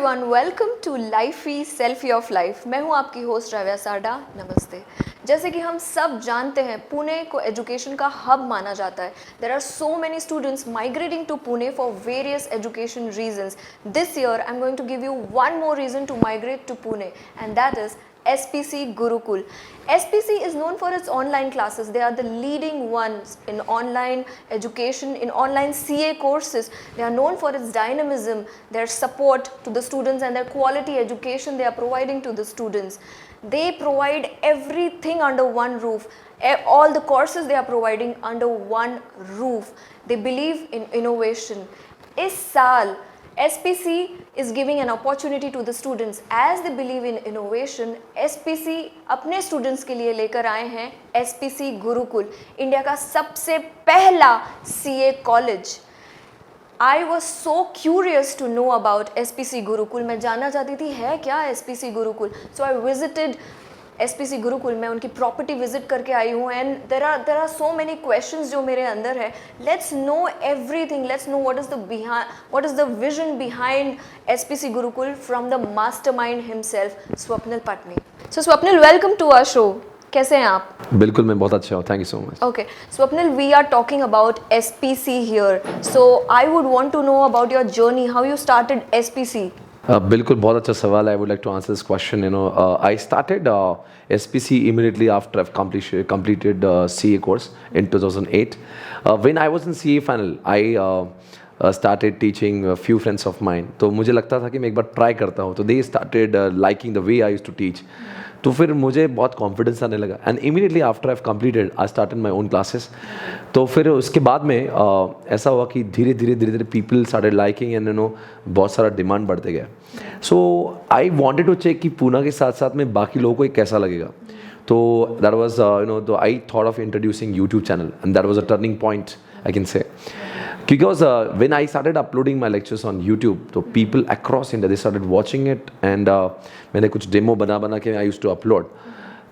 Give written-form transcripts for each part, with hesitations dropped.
Everyone, welcome to lifey selfie of life. मैं हूं आपकी होस्ट राव्या साडा। नमस्ते। जैसे कि हम सब जानते हैं, पुणे को एजुकेशन का हब माना जाता है। There are so many students migrating to Pune for various education reasons. This year I am going to give you one more reason to migrate to Pune, and that is SPC Gurukul. SPC is known for its online classes. They are the leading ones in online education, in online CA courses. They are known for its dynamism, their support to the students, and their quality education they are providing to the students. They provide everything under one roof. All the courses they are providing under one roof. They believe in innovation. इस साल SPC is giving an opportunity to the students as they believe in innovation. SPC अपने students के लिए लेकर आए हैं SPC Gurukul, India का सबसे पहला CA college. I was so curious to know about SPC Gurukul. मैं जानना चाहती थी है क्या SPC Gurukul. So I visited SPC Gurukul. मैं उनकी प्रॉपर्टी विजिट करके आई हूँ, and there are so many questions जो मेरे अंदर है। Let's know everything, let's know what is the vision behind SPC Gurukul from the mastermind himself, Swapnil Patni. So Swapnil, welcome to our show. कैसे हैं आप? बिल्कुल, मैं बहुत अच्छा हूँ, thank you so much. Okay Swapnil, we are talking about SPC here, so I would want to know about your journey, how you started SPC। बिल्कुल, बहुत अच्छा सवाल है। I would like to answer this question. I started SPC immediately after I've completed CA course in 2008. When I was in CA final, I started teaching a few friends of mine. तो मुझे लगता था कि मैं एक बार try करता हूँ, तो they started liking the way I used to teach. तो फिर मुझे बहुत कॉन्फिडेंस आने लगा, and immediately after I completed I started my own classes. तो फिर उसके बाद में ऐसा हुआ कि धीरे धीरे पीपल स्टार्टेड लाइकिंग, एंड बहुत सारा डिमांड बढ़ते गया। सो आई वांटेड टू चेक कि पूना के साथ साथ में बाकी लोगों को ये कैसा लगेगा। तो दैट वाज तो I thought of introducing YouTube channel, and that was a turning point I can say. Because when I started uploading my lectures on YouTube, तो people across India they started watching it, and मैंने कुछ demo बना के I used to upload.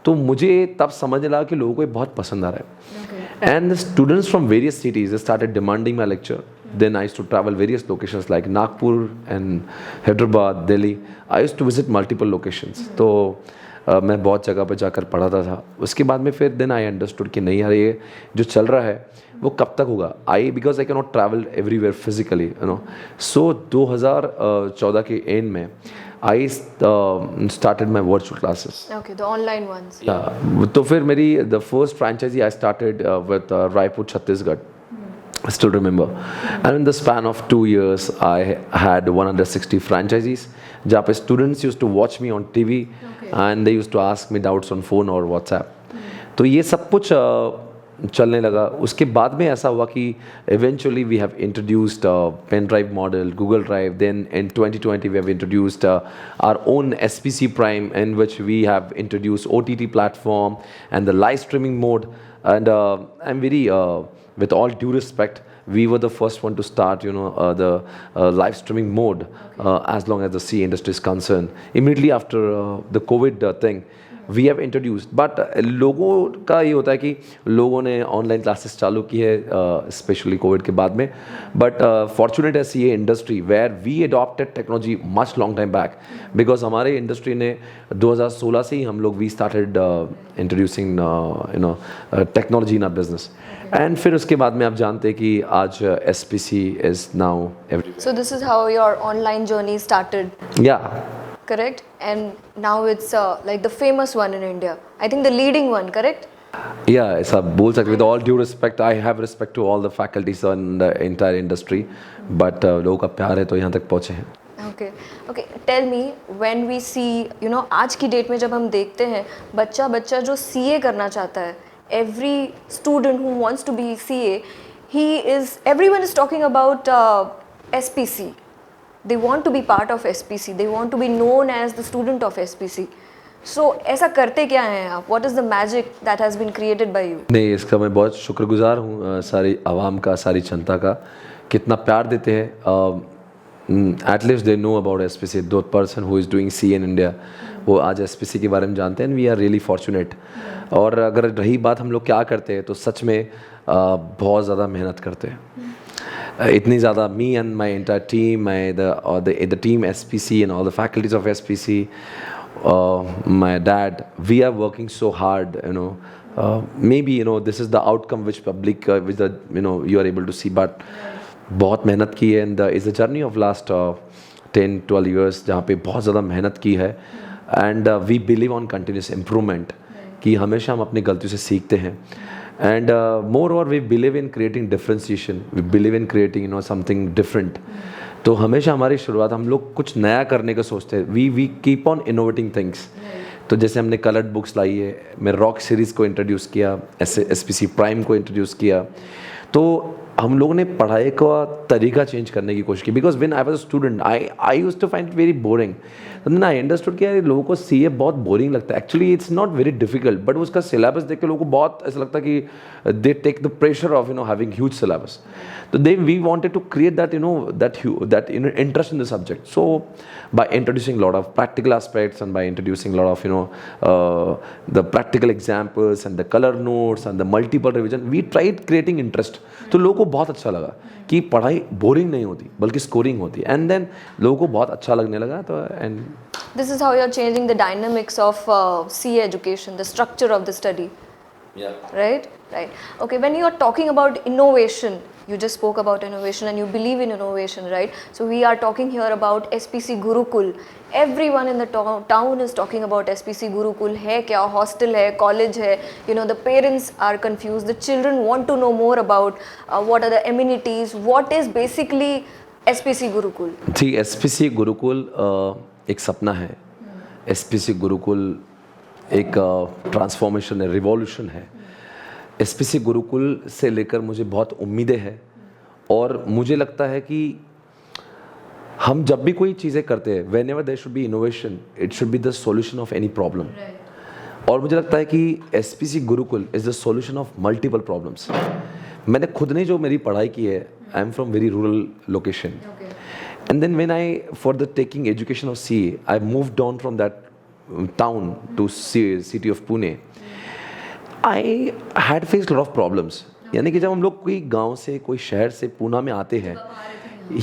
तो मुझे तब समझ लगा कि लोगों को ये बहुत पसंद आ रहा है, and the students from various cities they started demanding my lecture. Then I used to travel various locations like Nagpur and Hyderabad, Delhi. I used to visit multiple locations. तो मैं बहुत जगह पे जाकर पढ़ाता था। उसके बाद में फिर देन आई अंडरस्टूड कि नहीं यार, ये जो चल रहा है वो कब तक होगा। Because I can not travel everywhere physically, so 2014 के एंड में I started my virtual classes. Okay, the online ones. तो फिर मेरी the first franchise I started with Raipur, Chhattisgarh. I still remember. And in the span of 2 years, I had 160 franchisees. जहाँ पे students used to watch me on TV, and they used to ask me doubts on phone or WhatsApp. तो ये सब कुछ चलने लगा। उसके बाद में ऐसा हुआ कि eventually we have introduced pen drive model, Google Drive. Then in 2020 we have introduced our own SPC Prime, in which we have introduced OTT platform and the live streaming mode. And I'm very with all due respect, we were the first one to start, the live streaming mode, as long as the CA industry is concerned. Immediately after the COVID thing, we have introduced. But लोगों का ये होता है कि लोगों ने online classes चालू की है, स्पेशली कोविड के बाद में। बट फॉर्चुनेट है CA industry where we adopted technology much long time back, because हमारे इंडस्ट्री ने 2016 से ही हम लोग we started introducing technology in our business. And फिर उसके बाद में आप जानते हैं कि आज SPC is now everywhere. So this is how your online journey started. या correct, and now it's like the famous one in India, I think the leading one, correct? Yeah, ऐसा बोल सकते। with all due respect, I have respect to all the faculties in the entire industry, but लोगों का प्यार है तो यहाँ तक पहुँचे हैं। Okay, tell me, when we see, आज की डेट में जब हम देखते हैं बच्चा जो CA करना चाहता है, every student who wants to be CA, everyone is talking about SPC. They want to be part of SPC. They want to be known as the student of SPC. So ऐसा करते क्या हैं आप? What is the magic that has been created by you? नहीं, इसका मैं बहुत शुक्रगुजार हूँ सारी आवाम का, सारी जनता का, कितना प्यार देते हैं। At least they know about SPC. The person who is doing CA in India, वो आज SPC के बारे में जानते हैं। We are really fortunate. और अगर रही बात हम लोग क्या करते हैं, तो सच में बहुत ज़्यादा मेहनत करते हैं। itni zyada me and my entire team, the team SPC and all the faculties of SPC, my dad, we are working so hard, maybe this is the outcome which public which the you are able to see, but बहुत मेहनत की है, and is a journey of last 10-12 years जहाँ पे बहुत ज़्यादा मेहनत की है, and we believe on continuous improvement कि हमेशा हम अपनी गलतियों से सीखते हैं, and moreover we believe in creating differentiation, we believe in creating something different. तो हमेशा हमारी शुरुआत हम लोग कुछ नया करने का सोचते हैं, we keep on innovating things. तो जैसे हमने कलर्ड बुक्स लाई है, मैं रॉक सीरीज़ को इंट्रोड्यूस किया, SPC प्राइम को इंट्रोड्यूस किया, तो हम लोगों ने पढ़ाई का तरीका चेंज करने की कोशिश की, because when I was a student I used to find it very boring, then I understood कि यार लोगों को सीए बहुत बोरिंग लगता है, actually it's not very difficult, but उसका सिलेबस देख के लोगों को बहुत ऐसा लगता है कि they take the pressure of having huge syllabus, तो they we wanted to create that interest in the subject. So by introducing a lot of practical aspects and by introducing a lot of the practical examples and the color notes and the multiple revision, we tried creating interest. तो लोगों को बहुत अच्छा लगा कि पढ़ाई boring नहीं होती बल्कि स्कोरिंग होती है, एंड देन लोगों को बहुत अच्छा लगने लगा. तो and This is how you're changing the dynamics of CA education, the structure of the study. Yeah. Right. Okay, when you are talking about innovation, you just spoke about innovation and you believe in innovation, right? So we are talking here about SPC Gurukul. Everyone in the town is talking about SPC Gurukul. है क्या, hostel है, college है, the parents are confused, the children want to know more about what are the amenities, what is basically SPC Gurukul. Ji, SPC Gurukul एक सपना है, SPC Gurukul एक transformation है, revolution है. SPC गुरुकुल से लेकर मुझे बहुत उम्मीदें हैं, और मुझे लगता है कि हम जब भी कोई चीज़ें करते हैं, whenever there should be innovation, it should be the solution of any problem. और मुझे लगता है कि SPC Gurukul is the solution of multiple problems. मैंने खुद ने जो मेरी पढ़ाई की है, I am from very rural location, and then when I for the taking education of CA, I moved on from that town to city of Pune. I had faced a lot of problems. यानी कि जब हम लोग कोई गांव से, कोई शहर से पूना में आते हैं,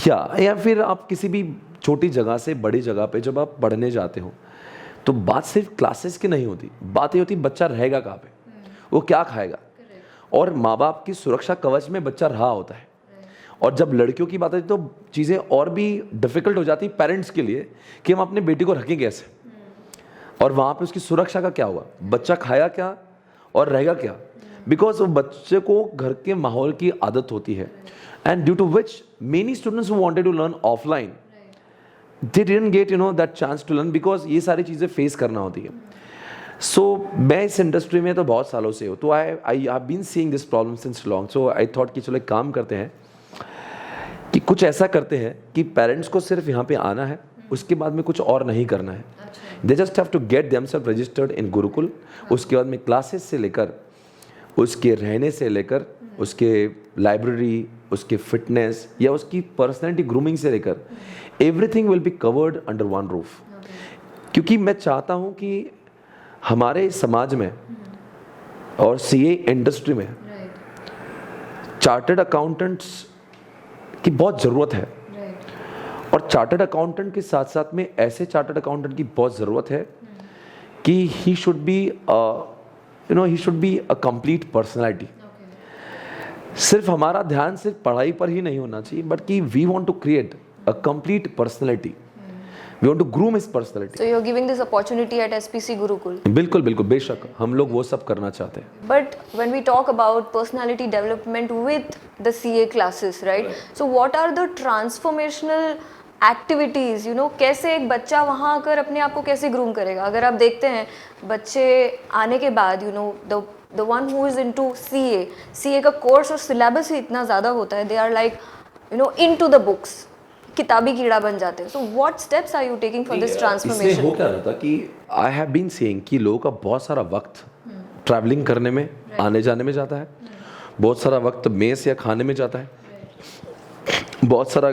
या फिर आप किसी भी छोटी जगह से बड़ी जगह पे जब आप पढ़ने जाते हो, तो बात सिर्फ क्लासेस की नहीं होती, बात ये होती बच्चा रहेगा कहाँ पे, वो क्या खाएगा, और माँ बाप की सुरक्षा कवच में बच्चा रहा होता है. और जब लड़कियों की बात आती तो चीज़ें और भी डिफ़िकल्ट हो जाती पेरेंट्स के लिए कि हम अपने बेटी को रखें कैसे, और वहाँ पे उसकी सुरक्षा का क्या हुआ, बच्चा खाया क्या और रहेगा क्या, बिकॉज वो बच्चे को घर के माहौल की आदत होती है, and due to which many students who wanted to learn offline they didn't get that chance to learn, because ये सारी चीज़ें फेस करना होती है. सो मैं इस इंडस्ट्री में तो बहुत सालों से हूँ, तो I have been seeing this problem since long. So I thought कि चलो एक काम करते हैं कि कुछ ऐसा करते हैं कि पेरेंट्स को सिर्फ यहाँ पे आना है, उसके बाद में कुछ और नहीं करना है. They just have to get themselves registered in Gurukul. उसके बाद में क्लासेस से लेकर, उसके रहने से लेकर, उसके लाइब्रेरी, उसके फिटनेस या उसकी पर्सनैलिटी ग्रूमिंग से लेकर everything will be covered under one roof. क्योंकि मैं चाहता हूँ कि हमारे समाज में और CA इंडस्ट्री में चार्टर्ड अकाउंटेंट्स की बहुत ज़रूरत है, और चार्टर्ड अकाउंटेंट के साथ साथ में ऐसे चार्टर्ड अकाउंटेंट की बहुत ज़रूरत है कि he should be a complete personality. सिर्फ हमारा ध्यान सिर्फ पढ़ाई पर ही नहीं होना चाहिए, बट कि we want to create a complete personality, we want to groom his personality. So you're giving this opportunity at SPC Gurukul. बिल्कुल बिल्कुल, बेशक हम लोग वो सब करना चाहते हैं. But when we talk about personality development with the CA classes, right? So what are the transformational activities? कैसे एक बच्चा वहाँ आकर अपने आप को कैसे ग्रूम करेगा? अगर आप देखते हैं बच्चे आने के बाद the one who is into CA का कोर्स और सिलेबस ही इतना ज़्यादा होता है, they are like into the books, किताबी कीड़ा बन जाते हैं. So what steps are you taking for this transformation? इससे हो क्या रहा था कि I have been seeing कि लोगों का बहुत सारा वक्त ट्रैवलिंग करने में, आने जाने में जाता है, बहुत सारा वक्त मेस या खाने में जाता है, बहुत सारा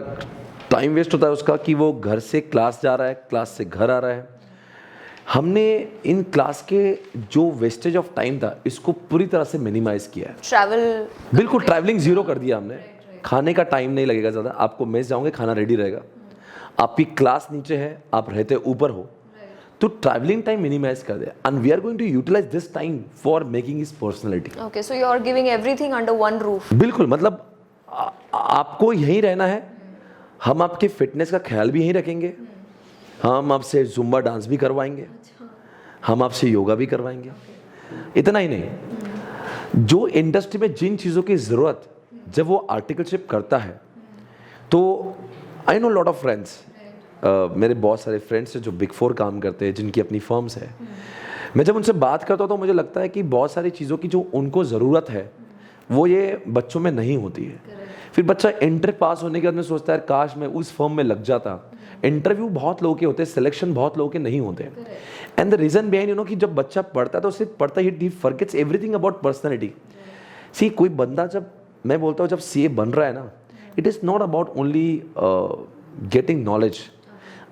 टाइम वेस्ट होता है उसका कि वो घर से क्लास जा रहा है, क्लास से घर आ रहा है. हमने इन क्लास के जो वेस्टेज ऑफ टाइम था इसको पूरी तरह से मिनिमाइज किया है. ट्रैवल, बिल्कुल ट्रैवलिंग जीरो कर दिया हमने. खाने का टाइम नहीं लगेगा ज़्यादा, आपको मेस जाओगे खाना रेडी रहेगा, आपकी क्लास नीचे है, आप रहते ऊपर हो, तो ट्रैवलिंग टाइम मिनिमाइज कर दे, and we are going to utilise this time for making his personality. Okay, so you are giving everything under one roof. बिल्कुल, मतलब आपको यहीं रहना है, हम आपके फिटनेस का ख्याल भी यहीं रखेंगे, हम आपसे जुम्बा डांस भी करवाएंगे, हम आपसे योगा भी करवाएंगे. इतना ही नहीं, जो इंडस्ट्री में जिन चीज़ों की ज़रूरत जब वो आर्टिकलशिप करता है, तो I know lot of friends, मेरे बहुत सारे फ्रेंड्स हैं जो बिग 4 काम करते हैं, जिनकी अपनी फर्म्स है. मैं जब उनसे बात करता हूँ तो मुझे लगता है कि बहुत सारी चीज़ों की जो उनको ज़रूरत है वो ये बच्चों में नहीं होती है. फिर बच्चा इंटर पास होने के बाद में सोचता है काश मैं उस फर्म में लग जाता. इंटरव्यू बहुत लोगों के होते हैं, सिलेक्शन बहुत लोगों के नहीं होते. एंड द रीज़न बिहाइंड कि जब बच्चा पढ़ता है तो सिर्फ पढ़ता ही फॉरगेट्स एवरीथिंग अबाउट पर्सनैलिटी. सी कोई बंदा, जब मैं बोलता हूँ जब सीए बन रहा है ना, it is not about only getting knowledge.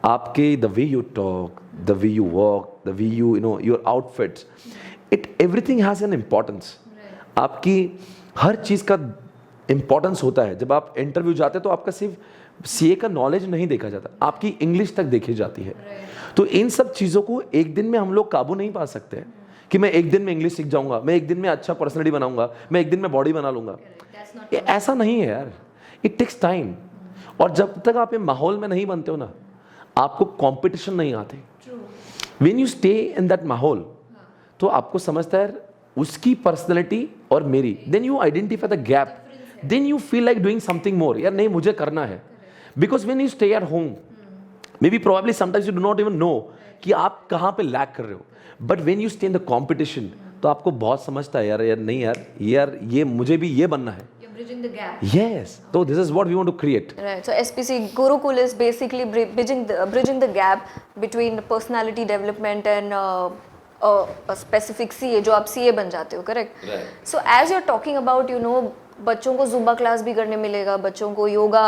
आपके the way you talk, the way you walk, the way you know your outfits, everything has an importance. आपकी हर चीज़ का इम्पॉर्टेंस होता है. जब आप इंटरव्यू जाते हैं तो आपका सिर्फ सीए का नॉलेज नहीं देखा जाता, आपकी इंग्लिश तक देखी जाती है. तो इन सब चीज़ों को एक दिन में हम लोग काबू नहीं पा सकते हैं कि मैं एक दिन में इंग्लिश सीख जाऊंगा, मैं एक दिन में अच्छा पर्सनैलिटी बनाऊंगा, मैं एक दिन में बॉडी बना लूंगा. ये ऐसा नहीं है यार, इट टेक्स टाइम. और जब तक आप ये माहौल में नहीं बनते हो ना, आपको कंपटीशन नहीं आते. When you stay in that माहौल, तो आपको समझता है उसकी पर्सनैलिटी और मेरी, then you identify the gap, then you feel like doing something more. यार नहीं, मुझे करना है. Because when you stay at home, maybe probably sometimes you do not even know कि आप कहाँ पे लैक कर रहे हो. But when you stay in the competition, तो आपको बहुत समझता है यार नहीं यार ये मुझे भी ये बनना है. Bridging the gap. Yes, so this is what we want to create. Right. So SPC Gurukul is basically bridging the gap between personality development and a specific CA, जो आप CA बन जाते हो, correct? Right. So as you're talking about, बच्चों को Zumba class भी करने मिलेगा, बच्चों को योगा,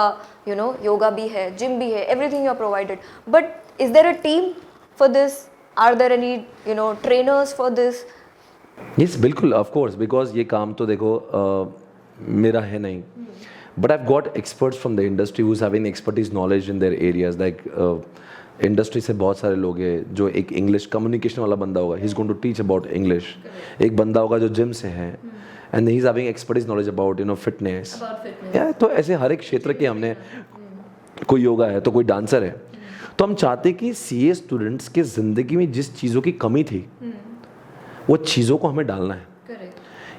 योगा भी है, जिम भी है, everything you are provided. But is there a team for this? Are there any, trainers for this? Yes, बिल्कुल, of course, because ये काम तो देखो मेरा है नहीं, but I've got experts from the industry who's having expertise knowledge in their areas. Like industry से बहुत सारे लोग हैं. जो एक इंग्लिश कम्युनिकेशन वाला बंदा होगा, he is going to teach about English. एक बंदा होगा जो जिम से है, and he is having expertise knowledge about fitness. तो ऐसे हर एक क्षेत्र के हमने, कोई योगा है तो कोई डांसर है. तो हम चाहते कि सीए स्टूडेंट्स के ज़िंदगी में जिस चीज़ों की कमी थी, वो चीज़ों को हमें डालना है.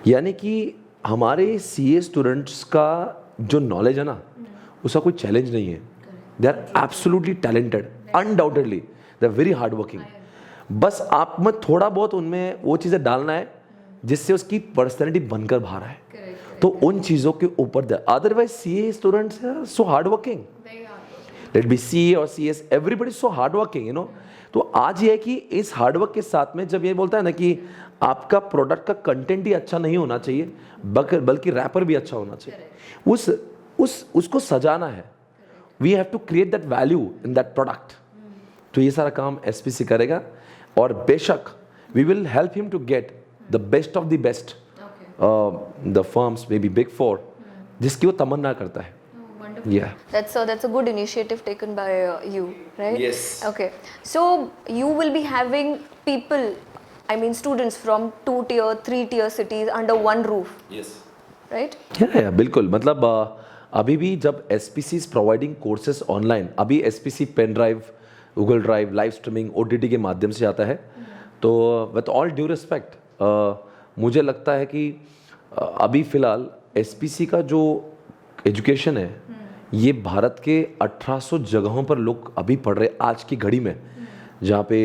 यानी कि हमारे सीए स्टूडेंट्स का जो नॉलेज है ना, उसका कोई चैलेंज नहीं है. They are absolutely talented, undoubtedly they are very hard working. बस आप में थोड़ा बहुत उनमें वो चीज़ें डालना है जिससे उसकी पर्सनैलिटी बनकर बाहर आए. तो उन चीज़ों के ऊपर दे. Otherwise CA students are so hard working. Let be CA और CS, everybody so hard working. तो आज ये है कि इस हार्डवर्क के साथ में जब ये बोलता है ना कि आपका प्रोडक्ट का कंटेंट ही अच्छा नहीं होना चाहिए, बल्कि रैपर भी अच्छा होना चाहिए. उसको सजाना है. We have to create that value in that product. तो ये सारा काम एसपीसी करेगा, और बेशक we will help him to get the best of the best, the firms may be big 4, जिसकी वो तमन्ना करता है. Yeah, that's a good initiative taken by you, right? Yes. Okay, so you will be having people, I mean students from 2-tier, 3-tier cities under one roof. Yes. Right? Yeah, बिल्कुल. मतलब अभी भी जब SPC is providing courses online, अभी SPC pen drive, Google drive, live streaming, OTT के माध्यम से आता है. तो with all due respect, मुझे लगता है कि अभी फ़िलहाल SPC का जो एजुकेशन है, ये भारत के 1800 जगहों पर लोग अभी पढ़ रहे आज की घड़ी में, जहाँ पे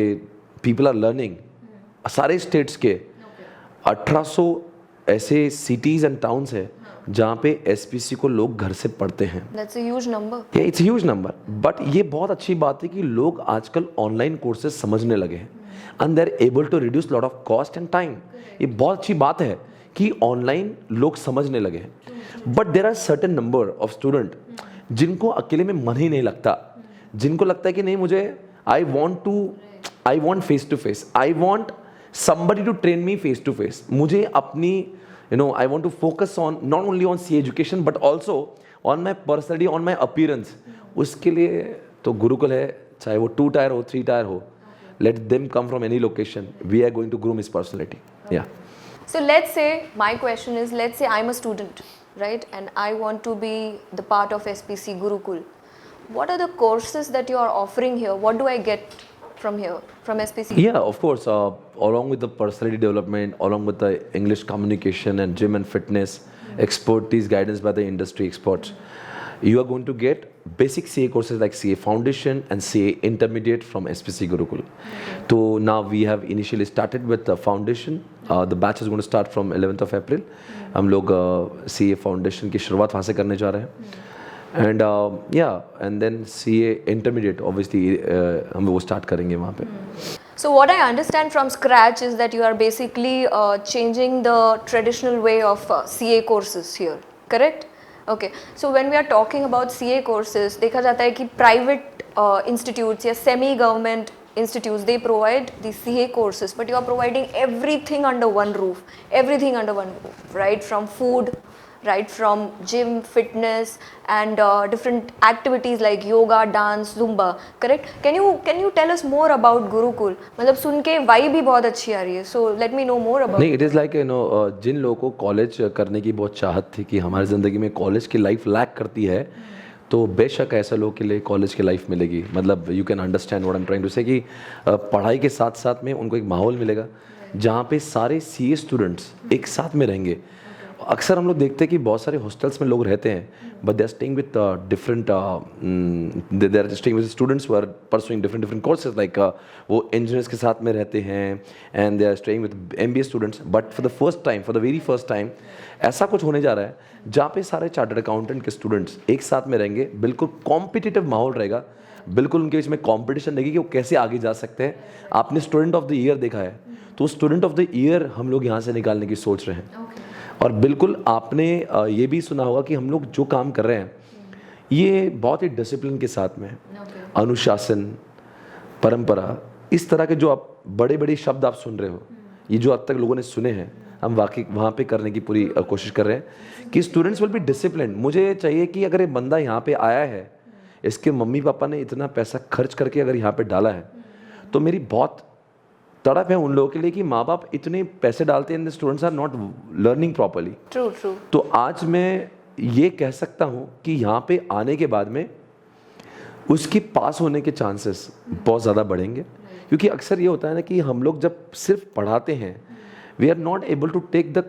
पीपल आर लर्निंग. सारे स्टेट्स के 1800 ऐसे सिटीज़ एंड टाउन्स है जहाँ पे एसपीसी को लोग घर से पढ़ते हैं. That's a huge number. Yeah, it's a huge number. But ये बहुत अच्छी बात है कि लोग आजकल ऑनलाइन कोर्सेज समझने लगे हैं, and they are able to reduce lot of cost and time. ये बहुत अच्छी बात है कि ऑनलाइन लोग समझने लगे हैं. But there are certain number of student जिनको अकेले में मन ही नहीं लगता, जिनको लगता है कि नहीं, मुझे I want face to face, I want somebody to train me face to face. मुझे अपनी I want to focus on not only on CA education but also on my personality, on my appearance. उसके लिए तो गुरुकुल है, चाहे वो 2 tier हो 3 tier हो. Let them come from any location. We are going to groom his personality. Yeah. So let's say, my question is, let's say I'm a student, right? And I want to be the part of SPC Gurukul. What are the courses that you are offering here? What do I get from here, from SPC? Yeah, of course. Along with the personality development, along with the English communication and gym and fitness, expertise, guidance by the industry experts, you are going to get basic CA courses like CA Foundation and CA Intermediate from SPC Gurukul. So now we have initially started with the foundation. The batch is going to start from 11th of April. हम लोग CA Foundation की शुरुआत वहाँ से करने जा रहे हैं. And yeah, and then CA Intermediate obviously हम वो start करेंगे वहाँ पे. So what I understand from scratch is that you are basically changing the traditional way of CA courses here, correct? Okay. So when we are talking about CA courses, देखा जाता है कि private institutes या semi-government institutes, they provide the CA courses, but you are providing everything under one roof, right? From food, right, from gym, fitness, and different activities like yoga, dance, Zumba, correct? Can you tell us more about Gurukul? मतलब सुन के vibe भी बहुत अच्छी आ रही है. So let me know more about. नहीं, it is like जिन लोगों को कॉलेज करने की बहुत चाहत थी कि हमारी ज़िंदगी में कॉलेज की लाइफ लैक करती है, तो बेशक ऐसे लोगों के लिए कॉलेज की लाइफ मिलेगी. मतलब you can understand what I am trying to say कि पढ़ाई के साथ साथ में उनको एक माहौल मिलेगा जहाँ पे सारे CA स्टूडेंट्स एक साथ में रहेंगे. अक्सर हम लोग देखते हैं कि बहुत सारे हॉस्टल्स में लोग रहते हैं, but they are staying with different they are staying with students who are pursuing different courses like वो इंजीनियर्स के साथ में रहते हैं and they are staying with MBA students. But for the very first time ऐसा कुछ होने जा रहा है जहाँ पे सारे चार्टर्ड अकाउंटेंट के स्टूडेंट्स एक साथ में रहेंगे. बिल्कुल कॉम्पिटिटिव माहौल रहेगा, बिल्कुल उनके बीच में कॉम्पिटिशन रहेगी कि वो कैसे आगे जा सकते हैं. आपने स्टूडेंट ऑफ द ईयर देखा है, तो स्टूडेंट ऑफ द ईयर हम लोग यहाँ से निकालने की सोच रहे हैं. और बिल्कुल आपने ये भी सुना होगा कि हम लोग जो काम कर रहे हैं ये बहुत ही डिसिप्लिन के साथ में अनुशासन, परंपरा, इस तरह के जो आप बड़े बड़े शब्द आप सुन रहे हो, ये जो अब तक लोगों ने सुने हैं, हम वाकई वहाँ पे करने की पूरी कोशिश कर रहे हैं कि स्टूडेंट्स विल बी डिसिप्लिन. मुझे चाहिए कि अगर ये बंदा यहाँ पे आया है, इसके मम्मी पापा ने इतना पैसा खर्च करके अगर यहाँ पे डाला है, तो मेरी बहुत तड़प है उन लोगों के लिए कि माँ बाप इतने पैसे डालते हैं, students are not learning properly. True. तो आज मैं ये कह सकता हूँ कि यहाँ पे आने के बाद में उसकी पास होने के चांसेस बहुत ज़्यादा बढ़ेंगे. क्योंकि अक्सर ये होता है ना कि हम लोग जब सिर्फ पढ़ाते हैं, we are not able to take the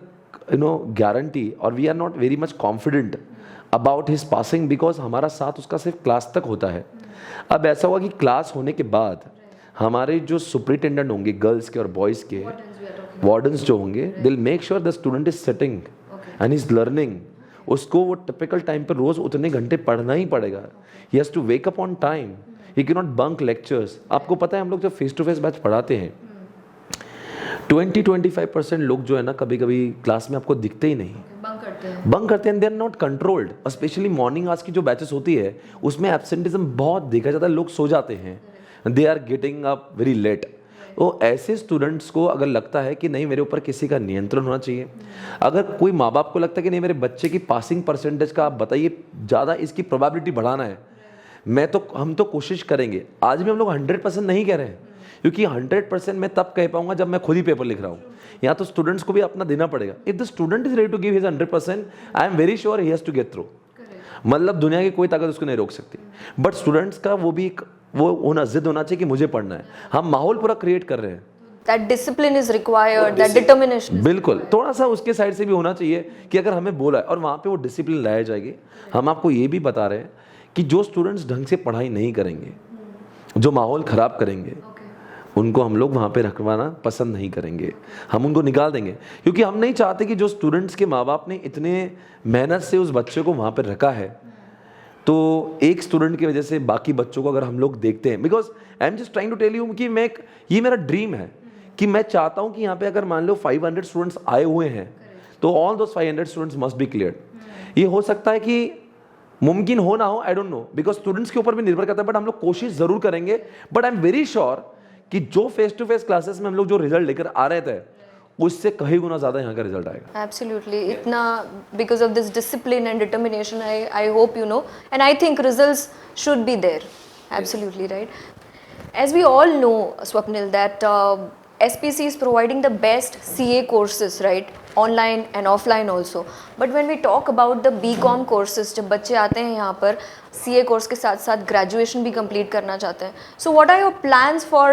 guarantee और we are not very much confident about his passing, because हमारा साथ उसका सिर्फ क्लास तक होता है. अब ऐसा हुआ कि क्लास होने के बाद हमारे जो सुपरिटेंडेंट होंगे गर्ल्स के और बॉयज़ के, वार्डन्स जो होंगे, they will make sure the student is sitting and is learning. उसको वो टिपिकल टाइम पर रोज़ उतने घंटे पढ़ना ही पड़ेगा. He has to wake up on time, he can not bunk lectures. आपको पता है हम लोग जब फेस टू फेस बैच पढ़ाते हैं 20-25% लोग जो है ना कभी कभी क्लास में आपको दिखते ही नहीं, बंक करते हैं. They are not controlled. Specially morning hours की जो बैचेस होती है उसमें एब्सेंटिज्म बहुत देखा जाता है, लोग सो जाते हैं, they are getting up very late. तो ऐसे स्टूडेंट्स को अगर लगता है कि नहीं मेरे ऊपर किसी का नियंत्रण होना चाहिए, अगर कोई माँ बाप को लगता है कि नहीं मेरे बच्चे की पासिंग परसेंटेज का आप बताइए ज़्यादा इसकी प्रोबेबिलिटी बढ़ाना है, हम तो कोशिश करेंगे. आज भी हम लोग 100% नहीं कह रहे हैं, क्योंकि 100% मैं तब कह पाऊंगा जब मैं खुद ही पेपर लिख रहा हूँ. यहाँ तो स्टूडेंट्स को भी अपना देना पड़ेगा. If the student is ready to give his 100%, I am very sure he has to get through. मतलब दुनिया की कोई ताकत उसको नहीं रोक सकती. बट स्टूडेंट्स का वो भी एक वो होना, जिद होना चाहिए कि मुझे पढ़ना है. हम माहौल पूरा क्रिएट कर रहे हैं. That discipline is required, that determination. बिल्कुल, थोड़ा सा उसके साइड से भी होना चाहिए कि अगर हमें बोला है और वहाँ पे वो डिसिप्लिन लाया जाएगी. हम आपको ये भी बता रहे हैं कि जो स्टूडेंट्स ढंग से पढ़ाई नहीं करेंगे, जो माहौल ख़राब करेंगे, उनको हम लोग वहाँ पे रखवाना पसंद नहीं करेंगे. हम उनको निकाल देंगे, क्योंकि हम नहीं चाहते कि जो स्टूडेंट्स के माँ बाप ने इतने मेहनत से उस बच्चे को वहाँ पर रखा है, तो एक स्टूडेंट की वजह से बाकी बच्चों को अगर हम लोग देखते हैं, because I am just trying to tell you कि ये मेरा ड्रीम है कि मैं चाहता हूँ कि यहाँ पे अगर मान लो 500 स्टूडेंट्स आए हुए हैं तो all those 500 students must be cleared. ये हो सकता है कि मुमकिन हो ना हो, आई डोंट नो, बिकॉज स्टूडेंट्स के ऊपर भी निर्भर करता है. बट हम लोग कोशिश जरूर करेंगे. But I am very sure कि जो फेस टू फेस क्लासेस में हम लोग जो रिजल्ट लेकर आ रहे थे उससे कहीं गुना ज़्यादा यहाँ का रिजल्ट आएगा। Absolutely. Itna, because of this discipline and determination, I hope you know, and I think results should be there. Absolutely right. As we all know, Swapnil, that SPC is providing the best CA courses, right? Online and offline also. But when we talk about the BCom courses, जब बच्चे आते हैं यहाँ पर CA course के साथ साथ graduation भी complete करना चाहते हैं. So what are your plans for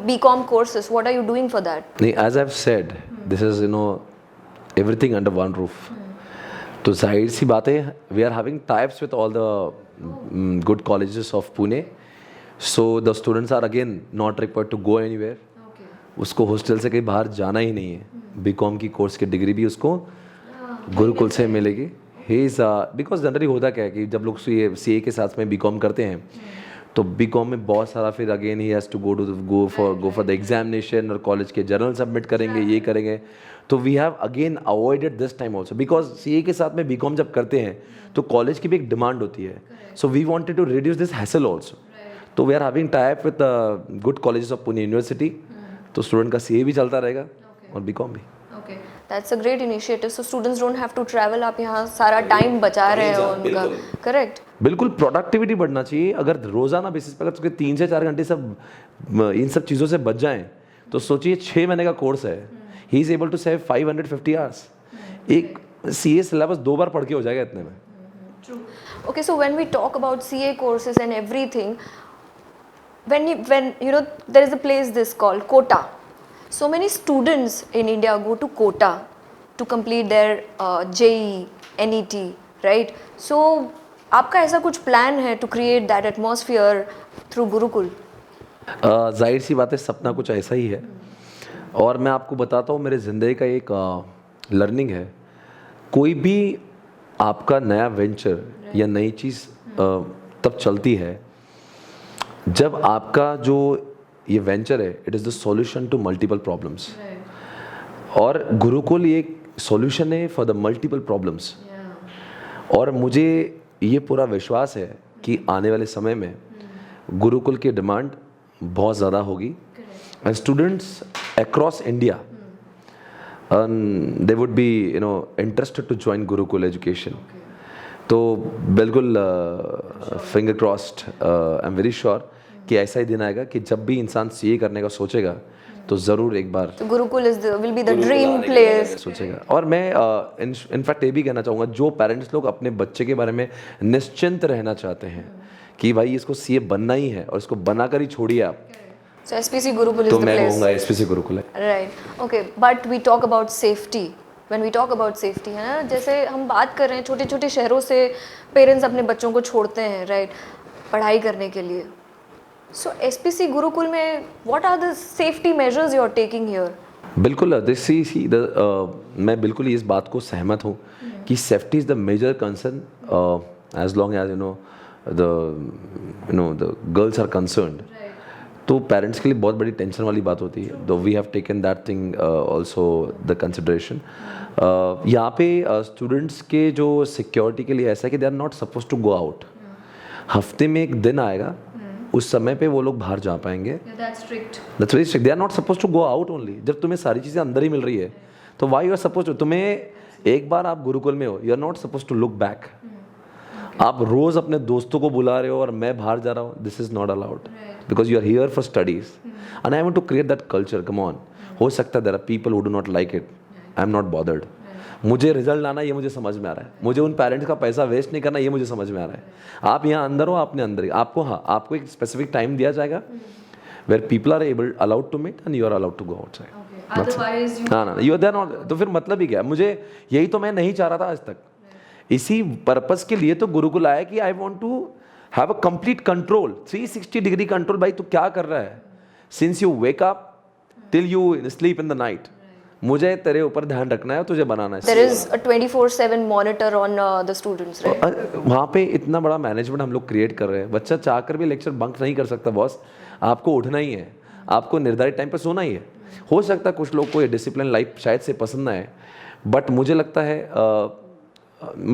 BCom courses? What are you doing for that? नहीं, as I've said, this is everything under one roof. तो जाहिर सी बात है, we are having types with all the good colleges of Pune. So the students are again not required to go anywhere. उसको hostel से कहीं बाहर जाना ही नहीं है. बीकॉम की कोर्स की डिग्री भी उसको गुरुकुल से मिलेगी. ही इज़ बिकॉज जनरली होता क्या है कि जब लोग सी ए के साथ में बीकॉम करते हैं तो बीकॉम में बहुत सारा फिर अगेन ही has to go for the examination और कॉलेज के जर्नल सबमिट करेंगे, ये करेंगे. तो we have again avoided this time also because C A के साथ में बीकॉम जब करते हैं तो कॉलेज की भी एक डिमांड होती है. So we wanted to reduce this hassle also. तो we are having tie up with good colleges of Pune university. तो स्टूडेंट का सी ए भी चलता रहेगा और बीकॉम भी. Okay, that's a great initiative. So students don't have to travel. आप यहाँ सारा टाइम बचा रहे हो उनका. Correct. बिल्कुल प्रोडक्टिविटी बढ़ना चाहिए. अगर रोजाना बेसिस पर अगर 3 से 4 घंटे सब इन सब चीज़ों से बच जाएं तो सोचिए 6 महीने का कोर्स है. He is able to save 550 hours. एक CA सिलेबस 2 बार पढ़ के हो जाएगा इतने में. True. Okay, so when we talk about CA courses and everything, when there is a place this called Kota. So many students in India go to Kota to complete their JEE, NET, right? So आपका ऐसा कुछ plan है to create that atmosphere through Gurukul? जाहिर सी बात है, सपना कुछ ऐसा ही है. और मैं आपको बताता हूँ मेरे ज़िंदगी का एक लर्निंग है. कोई भी आपका नया वेंचर या नई चीज़ तब चलती है जब आपका जो ये वेंचर है it is the solution to multiple problems. और गुरुकुल ये एक सॉल्यूशन है फॉर द मल्टीपल प्रॉब्लम्स. और मुझे ये पूरा विश्वास है कि आने वाले समय में गुरुकुल की डिमांड बहुत ज़्यादा होगी. And students across India they would be interested to join Gurukul education. तो बिल्कुल finger crossed, I am very sure कि ऐसा ही दिन आएगा कि जब भी इंसान सीए करने का सोचेगा तो ज़रूर एक बार तो Gurukul will be the dream place सोचेगा. और मैं इनफैक्ट ये भी कहना चाहूँगा जो पेरेंट्स लोग अपने बच्चे के बारे में निश्चिंत रहना चाहते हैं कि भाई इसको सीए बनना ही है और इसको बनाकर ही छोड़िए आप, so SPC गुरुकुल तो is the मैं place. कहूँगा एसपीसी गुरुकुल है. Right. Okay, but we talk about safety. When we talk about safety, है ना, जैसे हम बात कर रहे हैं छोटे छोटे शहरों से पेरेंट्स अपने बच्चों को छोड़ते हैं, राइट, पढ़ाई करने के लिए. So SPC गुरुकुल में what are the safety measures you are taking here? बिल्कुल मैं बिल्कुल इस बात को सहमत हूँ कि safety is the major concern as long as the girls are concerned. तो पेरेंट्स के लिए बहुत बड़ी टेंशन वाली बात होती है. Though we have taken that thing also the consideration. यहाँ पे स्टूडेंट्स के जो सिक्योरिटी के लिए ऐसा है कि they are not suppose to go out. हफ्ते में एक दिन आएगा उस समय पे वो लोग बाहर जा पाएंगे. That's strict. That's very strict. They are not supposed to go out only. जब तुम्हें सारी चीज़ें अंदर ही मिल रही है तो why you are supposed to, तुम्हें एक बार आप गुरुकुल में हो, you are not supposed to look back. आप रोज़ अपने दोस्तों को बुला रहे हो और मैं बाहर जा रहा हूँ, this is not allowed. Because you are here for studies. And I want to create that culture. Come on. हो सकता है there are people who do not like it. I am not bothered. मुझे result लाना ये मुझे समझ में आ रहा है. मुझे उन पेरेंट्स का पैसा वेस्ट नहीं करना ये मुझे समझ में आ रहा है. आप यहाँ अंदर हो, आपने अंदर, आपको आपको एक स्पेसिफिक टाइम दिया जाएगा where people are allowed to meet and you are allowed to go outside. Otherwise you ना यू आर देयर नॉट. तो फिर मतलब ही क्या है? मुझे यही तो मैं नहीं चाह रहा था आज तक. इसी पर्पस के लिए तो गुरुकुल आया कि I want to have a complete control, 360 degree control. भाई तू क्या कर रहा है since you wake up till you sleep in the night. मुझे तेरे ऊपर ध्यान रखना है, तुझे बनाना है. there is a 24/7 monitor on the students, right? वहाँ पे इतना बड़ा मैनेजमेंट हम लोग क्रिएट कर रहे हैं. बच्चा चाहकर भी लेक्चर बंक नहीं कर सकता बॉस. आपको उठना ही है, आपको निर्धारित टाइम पे सोना ही है. हो सकता है कुछ लोग को ये डिसिप्लिन लाइफ शायद से पसंद ना है, बट मुझे लगता है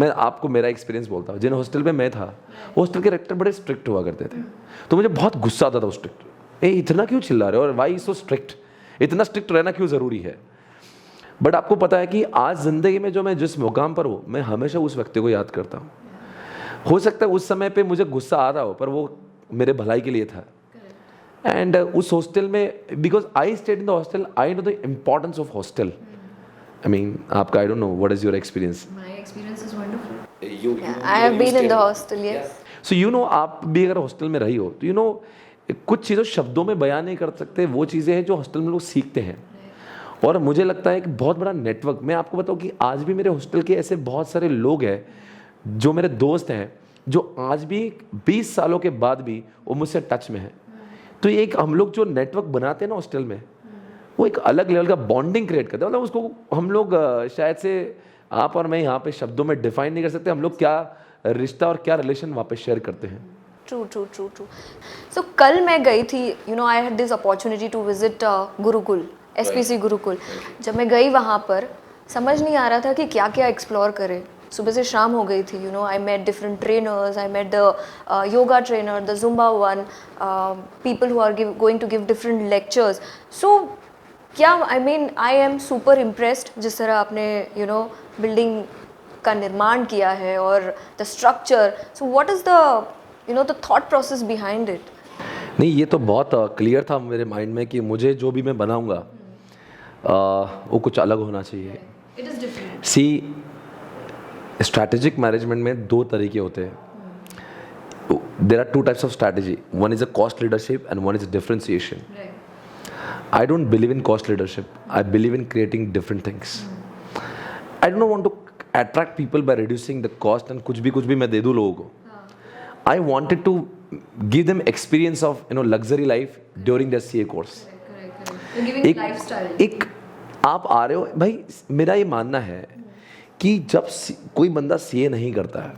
मैं आपको मेरा एक्सपीरियंस बोलता हूँ. जिन हॉस्टल पे मैं था हॉस्टल के रेक्टर बड़े स्ट्रिक्ट हुआ करते थे. तो मुझे बहुत गुस्सा आता था उस स्ट्रिक्ट, इतना क्यों चिल्ला रहे हो और वाई सो स्ट्रिक्ट, इतना स्ट्रिक्ट रहना क्यों ज़रूरी है. बट आपको पता है कि आज ज़िंदगी में जो मैं जिस मुकाम पर हूँ, मैं हमेशा उस व्यक्ति को याद करता हूँ। हो सकता है उस समय पे मुझे गुस्सा आ रहा हो, पर वो मेरे भलाई के लिए था। एंड उस हॉस्टल में, because I stayed in the hostel, I know the importance of hostel. I mean आपका, I don't know what is your experience. My experience is wonderful. I have been in the hostel, yes. So you know, आप भी अगर hostel में रही हो तो you know कुछ चीज़ों शब्दों में बयान नहीं कर सकते, वो चीज़ें हैं जो हॉस्टल में लोग सीखते हैं। और मुझे लगता है एक बहुत बड़ा नेटवर्क, मैं आपको बताऊं कि आज भी मेरे हॉस्टल के ऐसे बहुत सारे लोग हैं जो मेरे दोस्त हैं, जो आज भी 20 सालों के बाद भी वो मुझसे टच में है। तो ये एक हम लोग जो नेटवर्क बनाते हैं ना हॉस्टल में, वो एक अलग लेवल का बॉन्डिंग क्रिएट करते हैं। मतलब उसको हम लोग शायद से आप और मैं यहाँ पे शब्दों में डिफाइन नहीं कर सकते, हम लोग क्या रिश्ता और क्या रिलेशन वहाँ पे शेयर करते हैं। True true true true. So कल मैं गई थी, you know, I had this opportunity to visit Gurukul, SPC Gurukul. जब मैं गई वहाँ पर समझ नहीं आ रहा था कि क्या क्या एक्सप्लोर करें। सुबह से शाम हो गई थी, you know, I met different trainers, I met the yoga trainer, the Zumba one, people who are going to give different lectures. So क्या, I mean, I am super impressed जिस तरह आपने, यू नो, बिल्डिंग का निर्माण किया है और the structure. So what is the, you know, the thought process behind it? नहीं, ये तो बहुत क्लियर था मेरे माइंड में कि मुझे जो भी मैं बनाऊंगा वो कुछ अलग होना चाहिए। It is different. See, strategic management में दो तरीके होते हैं। There are two types of strategy, one is a cost leadership and one is differentiation. I don't believe in cost leadership. I believe in creating different things. I don't want to attract people by reducing the cost and कुछ भी मैं दे दूँ लोगों को. I wanted to give them experience of, you know, luxury life during their CA course. You're giving lifestyle. एक आप आ रहे हो भाई, मेरा ये मानना है कि जब कोई बंदा CA नहीं करता है,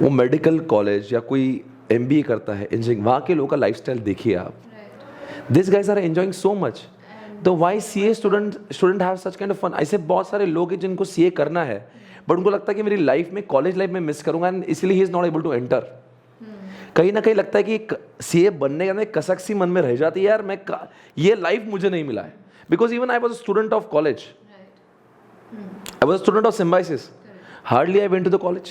वो मेडिकल कॉलेज या कोई MBA करता है, इंजीनियरिंग, वहाँ के लोगों का लाइफस्टाइल देखिए आप. These guys are enjoying so much. तो why CA student have such kind of fun? ऐसे बहुत सारे लोग हैं जिनको CA करना है, बट उनको लगता है कि मेरी लाइफ में, कॉलेज लाइफ में मिस करूंगा, एंड इसलिए he is not able to enter. कहीं ना कहीं लगता है कि CA बनने का कसक सी मन में रह जाती है, यार मैं ये लाइफ मुझे नहीं मिला है. Because even I was a student of college, I was a student of Symbiosis, hardly I went to the college.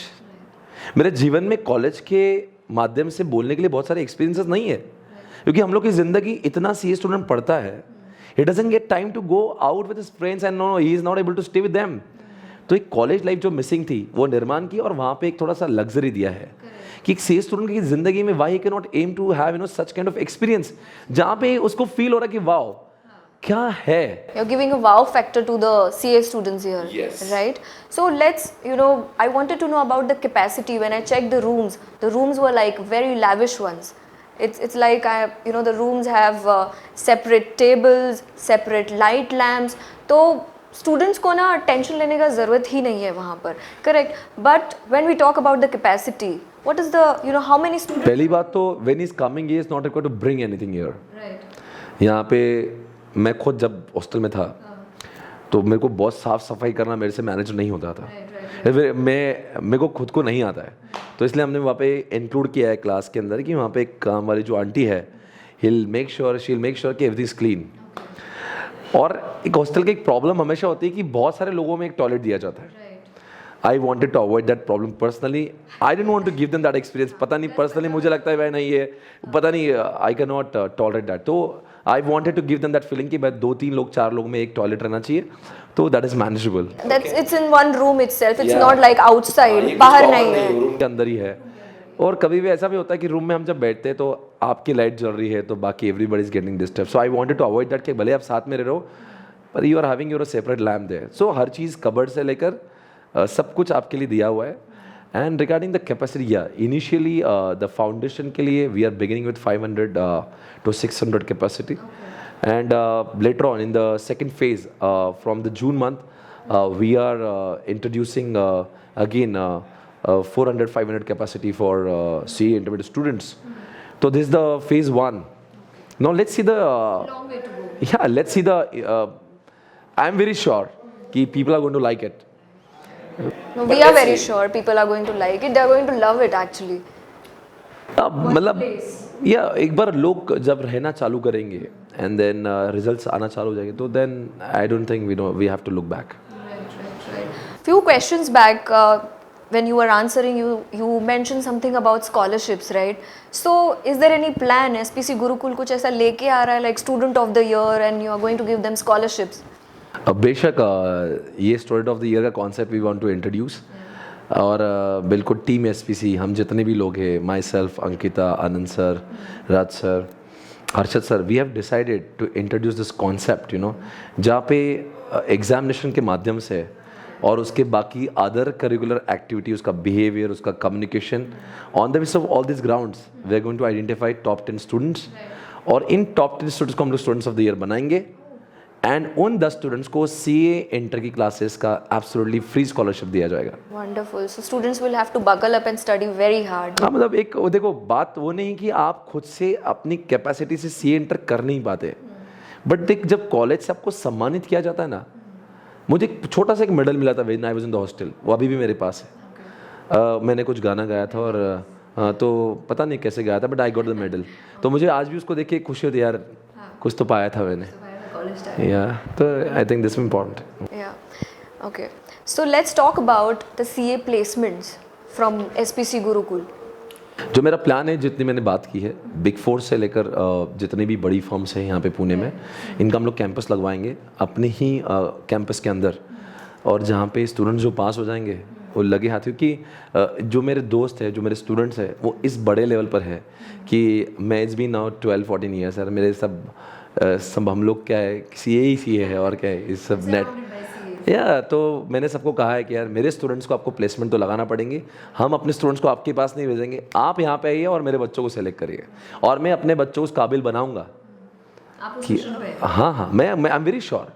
मेरे जीवन में कॉलेज के माध्यम से बोलने के लिए बहुत सारे एक्सपीरियंसेस नहीं है, क्योंकि हम लोग की जिंदगी इतना CA स्टूडेंट पढ़ता है, he doesn't get time to go out with his friends and no, he is not able to stay with them. तो एक कॉलेज लाइफ जो मिसिंग थी वो निर्माण की, और वहाँ पे एक थोड़ा सा लग्जरी दिया है कि एक CA स्टूडेंट की जिंदगी में why can not aim to have, you know, such kind of experience जहाँ पे उसको फील हो रहा है कि वाओ क्या है. You're giving a wow factor to the CA students here. Yes. Right? So let's, you know, I wanted to know about the capacity. When I checked the rooms were like very lavish ones. It's like, you know, the rooms have separate tables, separate light lamps. तो students को ना tension लेने का ज़रूरत ही नहीं है वहाँ पर, correct? But when we talk about the capacity, what is the, you know, how many students? पहली बात तो when he's coming, he is not required to bring anything here. Right. यहाँ पे मैं खुद जब हॉस्टल में था तो मेरे को बहुत साफ सफाई करना मेरे से मैनेज नहीं होता था. मेरे को खुद को नहीं आता है, तो इसलिए हमने वहाँ पे इंक्लूड किया है क्लास के अंदर कि वहाँ पे एक काम वाली जो आंटी है, शील मेक श्योर कि एवरीथिंग इज क्लीन. और एक हॉस्टल की एक प्रॉब्लम हमेशा होती है कि बहुत सारे लोगों में एक टॉयलेट दिया जाता है. I wanted to avoid that problem personally. I don't want to give them that experience. पता नहीं, पर्सनली मुझे लगता है भाई नहीं है, पता नहीं, I can not tolerate that. तो I wanted to give them that feeling कि भाई 2-3 लोग 4 लोग में एक टॉयलेट रहना चाहिए, तो that is manageable. It's in one room itself. It's not like outside. बाहर नहीं है. रूम के अंदर ही है. और कभी भी ऐसा भी होता है कि रूम में हम जब बैठते हैं तो आपकी लाइट जल रही है तो बाकी everybody is getting disturb. So I wanted to avoid that कि भले आप साथ में रह रहे हो पर you are having your separate lamp there. So हर चीज़ कबर्ड से लेकर सब कुछ आपके लिए दिया हुआ है. एंड रिगार्डिंग द कैपेसिटी, या इनिशियली द फाउंडेशन के लिए we are beginning with 500 to 600 capacity. And later on in the second phase, from the June month, we are introducing again 400-500 capacity for CA intermediate students. So this is the phase 1. Now let's see the. Long way to go. Yeah, let's see the. I am very sure कि people are going to like it. No, we are very sure people are going to like it. They are going to love it actually. मतलब या एक बार लोग जब रहना चालू करेंगे and then results आना चालू हो जाएंगे, तो then I don't think we have to look back. Few questions back, when you were answering, you mentioned something about scholarships, right? So is there any plan, SPC Gurukul कुछ ऐसा लेके आ रहा है, like student of the year and you are going to give them scholarships? बेशक ये student of the year का concept we want to introduce. और बिल्कुल टीम एसपीसी, हम जितने भी लोग हैं, myself, Ankita, Anand sir, Raj sir, Harshad sir, we have decided to introduce this concept, जहाँ पे एग्जामिनेशन के माध्यम से और उसके बाकी अदर करिकुलर एक्टिविटी, उसका बिहेवियर, उसका communication, on the basis of all this grounds we are going to identify top 10 students. और इन टॉप 10 स्टूडेंट्स को हम लोग स्टूडेंट्स ऑफ द ईयर बनाएंगे. एंड उन 10 स्टूडेंट्स को सीए इंटर की क्लासेस का एब्सोल्युटली फ्री स्कॉलरशिप दिया जाएगा. Wonderful. So students will have to buckle up and study very hard. हाँ, मतलब एक देखो, बात वो नहीं कि आप खुद से अपनी कैपेसिटी से सीए इंटर कर नहीं पाते, बट देख, जब कॉलेज से आपको सम्मानित किया जाता है ना, मुझे एक छोटा सा एक मेडल मिला था when I was in the hostel, वो अभी भी मेरे पास है. मैंने कुछ गाना गाया था और तो पता नहीं कैसे गाया था, but I got the medal. तो मुझे आज भी उसको देख के खुशी होती है, यार कुछ तो पाया था मैंने. तो I think this is important. Okay. So let's talk about the CA placements from SPC Gurukul. जो मेरा प्लान है, जितनी मैंने बात की है, बिग फोर से लेकर जितनी भी बड़ी फर्म्स हैं यहाँ पे पुणे में, इनका हम लोग कैंपस लगवाएंगे अपने ही कैंपस के अंदर. और जहाँ पे स्टूडेंट्स जो पास हो जाएंगे वो लगे हाथ, क्योंकि जो मेरे दोस्त हैं, जो मेरे स्टूडेंट्स हैं, वो इस बड़े लेवल पर है कि मैं it's been now 12-14 years sir. मेरे सब हम लोग क्या है, सी ए है और क्या है, इस सब नेट तो मैंने सबको कहा है कि यार मेरे स्टूडेंट्स को आपको प्लेसमेंट तो लगाना पड़ेंगे. हम अपने स्टूडेंट्स को आपके पास नहीं भेजेंगे, आप यहाँ पे आइए और मेरे बच्चों को सेलेक्ट करिए, और मैं अपने बच्चों को उस काबिल बनाऊंगा कि हाँ, मैं आई एम वेरी श्योर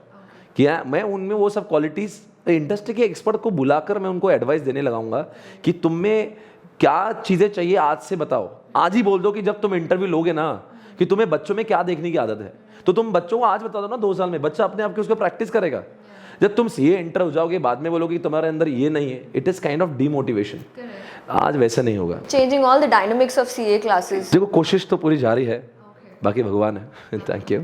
कि मैं उनमें वो सब क्वालिटीज़, इंडस्ट्री के एक्सपर्ट को बुलाकर मैं उनको एडवाइस देने लगाऊंगा कि तुम में क्या चीज़ें चाहिए, आज से बताओ. आज ही बोल दो कि जब तुम इंटरव्यू लोगे ना, कि तुम्हें बच्चों में क्या देखने की आदत है, तो तुम बच्चों को आज बता दो ना, 2 साल में बच्चा अपने आप की उसको प्रैक्टिस करेगा. जब तुम सीए इंटर हो जाओगे, बाद में बोलोगे कि तुम्हारे अंदर ये नहीं है, it is kind of demotivation. आज वैसा नहीं होगा. Changing all the dynamics of CA classes. देखो, कोशिश तो पूरी जारी है, बाकी भगवान है. Thank you.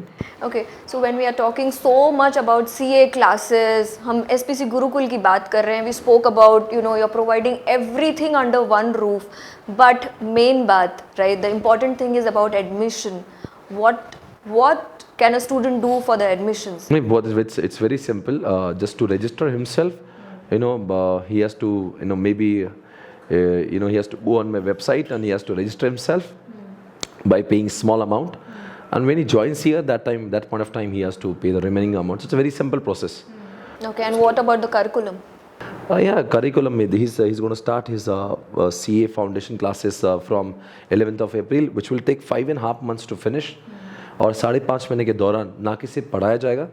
Okay, so when we are talking so much about CA classes, हम SPC Gurukul की बात कर रहे हैं. We spoke about, you're providing everything under one roof, but main बात, right? The important thing is about admission. What can a student do for the admissions? It's very simple. Just to register himself, he has to, maybe, he has to go on my website and he has to register himself by paying small amount. And when he joins here, that point of time, he has to pay the remaining amount. So it's a very simple process. Okay, and what about the curriculum? Curriculum, he's going to start his CA foundation classes from 11th of April, which will take 5.5 months to finish. और 5.5 महीने के दौरान ना कि सिर्फ पढ़ाया जाएगा,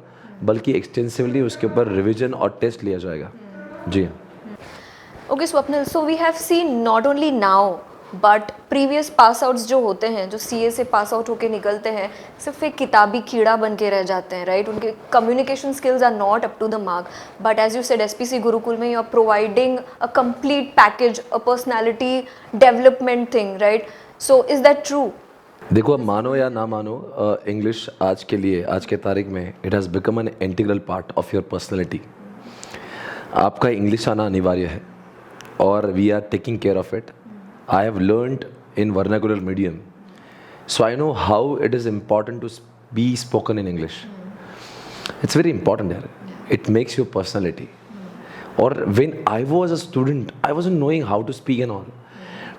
बल्कि एक्सटेंसिवली उसके ऊपर रिवीजन और टेस्ट लिया जाएगा. जी. Okay Swapnil, so we have seen not only now but previous pass outs जो होते हैं, जो सीए से पास आउट होके निकलते हैं, सिर्फ एक किताबी कीड़ा बन के रह जाते हैं, राइट? उनके communication skills are not up to the mark. But as you said, SPC Gurukul में you are providing a complete package, a personality development thing, right? So is that true? देखो, अब मानो या ना मानो, इंग्लिश आज के लिए, आज के तारीख में, it has become an integral part of your personality. आपका इंग्लिश आना अनिवार्य है और we are taking care of it. I have learned in vernacular medium, so I know how it is important to be spoken in English. It's very important यार. It makes your personality. और when I was a student, I wasn't knowing how to speak and all,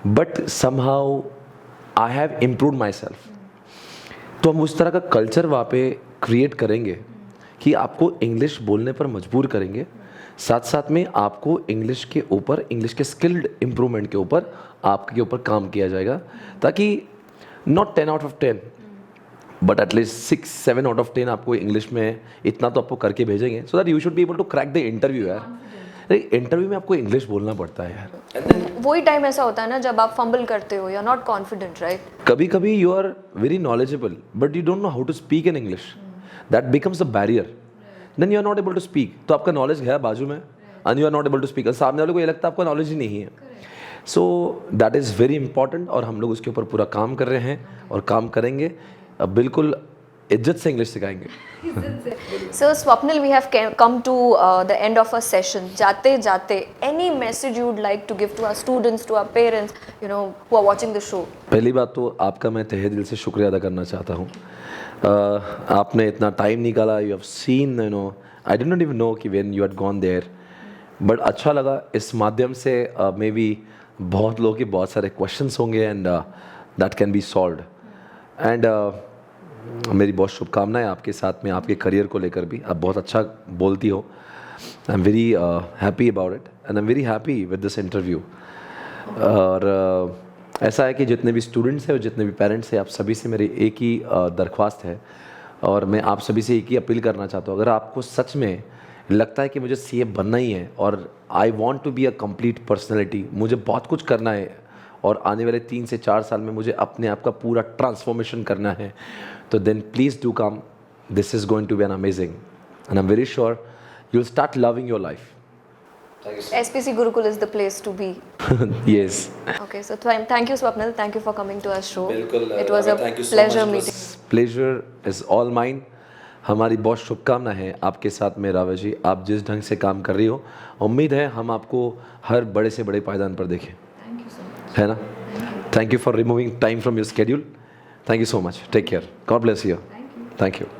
but somehow I have improve my self. तो हम उस तरह का culture वहाँ पे create करेंगे कि आपको इंग्लिश बोलने पर मजबूर करेंगे, साथ साथ में आपको इंग्लिश के ऊपर, इंग्लिश के स्किल्ड इम्प्रूवमेंट के ऊपर, आपके ऊपर काम किया जाएगा, ताकि not 10 out of 10 but at least 6-7 out of 10 आपको इंग्लिश में इतना तो आपको करके भेजेंगे, so that you should be able to crack the interview. यार इंटरव्यू में आपको इंग्लिश बोलना पड़ता है यार. वही टाइम ऐसा होता है ना जब आप फंबल करते हो, you are not confident, right? कभी कभी you are very knowledgeable but you don't know how to speak in English. That becomes a barrier. Then you are not able to speak. तो आपका नॉलेज है बाजू में and you are not able to speak. सामने वाले को ये लगता है आपका नॉलेज ही नहीं है. So that is very important और हम लोग उसके ऊपर पूरा काम कर रहे हैं और काम करेंगे. बिल्कुल इज्जत से इंग्लिश सिखाएंगे. So Swapnil, we have come to the end of our session. जाते जाते, any message you would like to give to our students, to our parents, who are watching the show? पहली बात तो आपका मैं तहे दिल से शुक्रिया अदा करना चाहता हूँ. आपने इतना टाइम निकाला. You have seen, I did not even know कि when you had gone there, but अच्छा लगा. इस माध्यम से मे बी बहुत लोगों के बहुत सारे क्वेश्चंस होंगे and that can be solved. And मेरी बहुत शुभकामनाएं आपके साथ में, आपके करियर को लेकर भी. आप बहुत अच्छा बोलती हो. आई am very happy about it and I am very happy with this interview. और ऐसा है कि जितने भी स्टूडेंट्स हैं और जितने भी पेरेंट्स हैं, आप सभी से मेरी एक ही दरख्वास्त है और मैं आप सभी से एक ही अपील करना चाहता हूँ. अगर आपको सच में लगता है कि मुझे सीए बनना ही है और I want to be a complete personality, मुझे बहुत कुछ करना है और आने वाले 3 से 4 साल में मुझे अपने आप का पूरा ट्रांसफॉर्मेशन करना है, तो then please do come. This is going to be an amazing and I am very sure you will start loving your life. SPC Gurukul is the place to be. Yes. Okay, so thank you Swapnil, thank you for coming to our show. बिल्कुल. It was a pleasure meeting. Pleasure is all mine. हमारी बहुत शुभकामना है आपके साथ में रावे जी. आप जिस ढंग से काम कर रही हो, उम्मीद है हम आपको हर बड़े से बड़े पायदान पर देखें. Thank you so much. है ना? Thank you for removing time from your schedule. Thank you so much. Take care. God bless you. Thank you. Thank you.